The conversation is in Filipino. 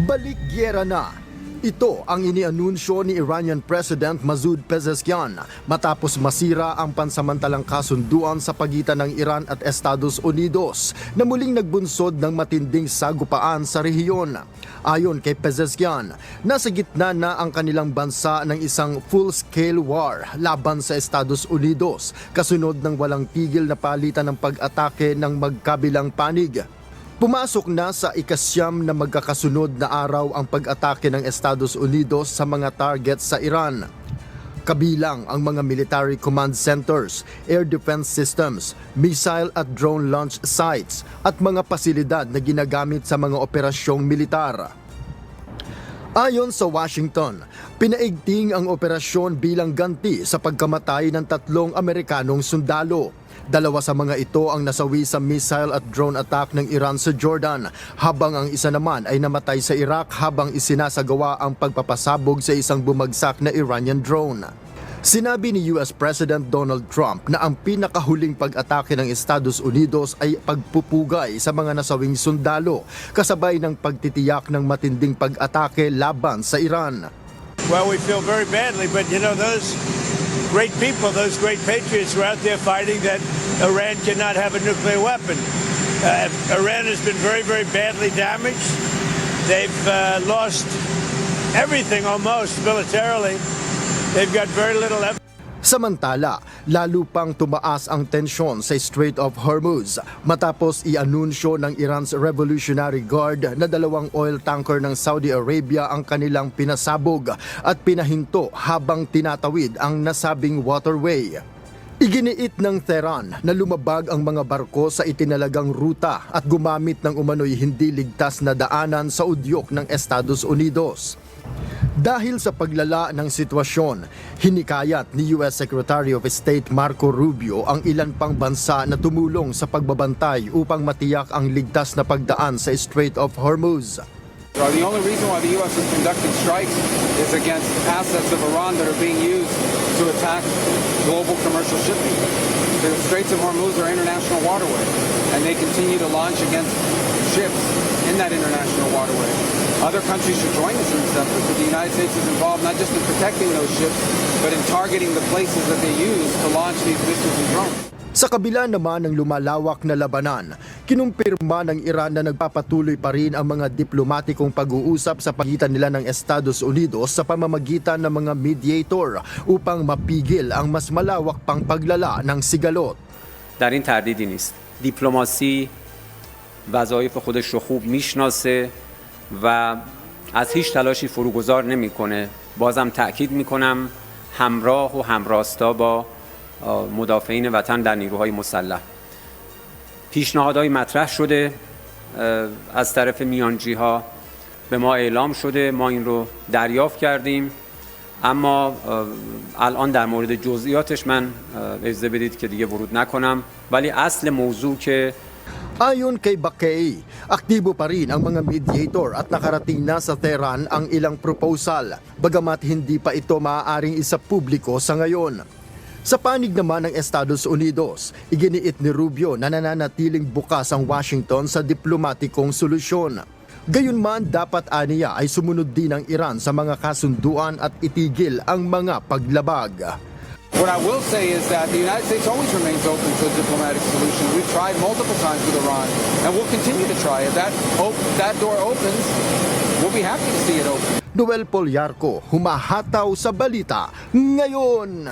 Balik gyera na. Ito ang inianunsyo ni Iranian President Masoud Pezeshkian matapos masira ang pansamantalang kasunduan sa pagitan ng Iran at Estados Unidos na muling nagbunsod ng matinding sagupaan sa rehiyon. Ayon kay Pezeshkian, nasa gitna na ang kanilang bansa ng isang full-scale war laban sa Estados Unidos kasunod ng walang tigil na palitan ng pag-atake ng magkabilang panig. Pumasok na sa ikasyam na magkakasunod na araw ang pag-atake ng Estados Unidos sa mga targets sa Iran. Kabilang ang mga military command centers, air defense systems, missile at drone launch sites at mga pasilidad na ginagamit sa mga operasyong militar. Ayon sa Washington, pinaigting ang operasyon bilang ganti sa pagkamatay ng 3 Amerikanong sundalo. 2 sa mga ito ang nasawi sa missile at drone attack ng Iran sa Jordan, habang ang isa naman ay namatay sa Iraq habang isinasagawa ang pagpapasabog sa isang bumagsak na Iranian drone. Sinabi ni US President Donald Trump na ang pinakahuling pag-atake ng Estados Unidos ay pagpupugay sa mga nasawing sundalo, kasabay ng pagtitiyak ng matinding pag-atake laban sa Iran. Well, we feel very badly, but you know, those great people, those great patriots were out there fighting that Iran cannot have a nuclear weapon. Iran has been very, very badly damaged. They've lost everything almost militarily. They've got very little evidence. Samantala, lalo pang tumaas ang tensyon sa Strait of Hormuz matapos i-anunsyo ng Iran's Revolutionary Guard na 2 oil tanker ng Saudi Arabia ang kanilang pinasabog at pinahinto habang tinatawid ang nasabing waterway. Iginiit ng Tehran na lumabag ang mga barko sa itinalagang ruta at gumamit ng umano'y hindi ligtas na daanan sa udyok ng Estados Unidos. Dahil sa paglala ng sitwasyon, hinikayat ni US Secretary of State Marco Rubio ang ilan pang bansa na tumulong sa pagbabantay upang matiyak ang ligtas na pagdaan sa Strait of Hormuz. The only reason why the U.S. has conducted strikes is against assets of Iran that are being used to attack global commercial shipping. The Straits of Hormuz are international waterway, and they continue to launch against ships in that international waterway. Other countries should join us in this effort, but the United States is involved not just in protecting those ships, but in targeting the places that they use to launch these missiles and drones. Sa kabila naman ng lumalawak na labanan, kinumpirma ng Iran na nagpapatuloy pa rin ang mga diplomatikong pag-uusap sa pagitan nila ng Estados Unidos sa pamamagitan ng mga mediator upang mapigil ang mas malawak pang paglala ng sigalot. در این تردیدی نیست. دیپلماسی وظایف خودش رو خوب میشناسه و از هیچ تلاشی فروگذار نمیکنه. بازم تأکید میکنم همراه و همراستا با مدافعین وطن در نیروهای مسلح. پیشنهادهای مطرح شده از طرف میانجی‌ها به ما اعلام شده، ما این رو دریافت کردیم، اما الان در مورد جزئیاتش من اجازه بدید که دیگه ورود نکنم، ولی اصل موضوع که Ayon kay Bakay, aktibo pa rin ang mga mediator at nakarating na sa Tehran ang ilang proposal, bagamat hindi pa ito maaaring isapubliko sa ngayon. Sa panig naman ng Estados Unidos, iginiit ni Rubio na nananatiling bukas ang Washington sa diplomatikong solusyon. Gayunman, dapat aniya ay sumunod din ang Iran sa mga kasunduan at itigil ang mga paglabag. What I will say is that the United States always remains open to a diplomatic solution. We've tried multiple times with Iran, and we'll continue to try. If that door opens, we'll be happy to see it open. Noel Polyarco, humahataw sa balita ngayon.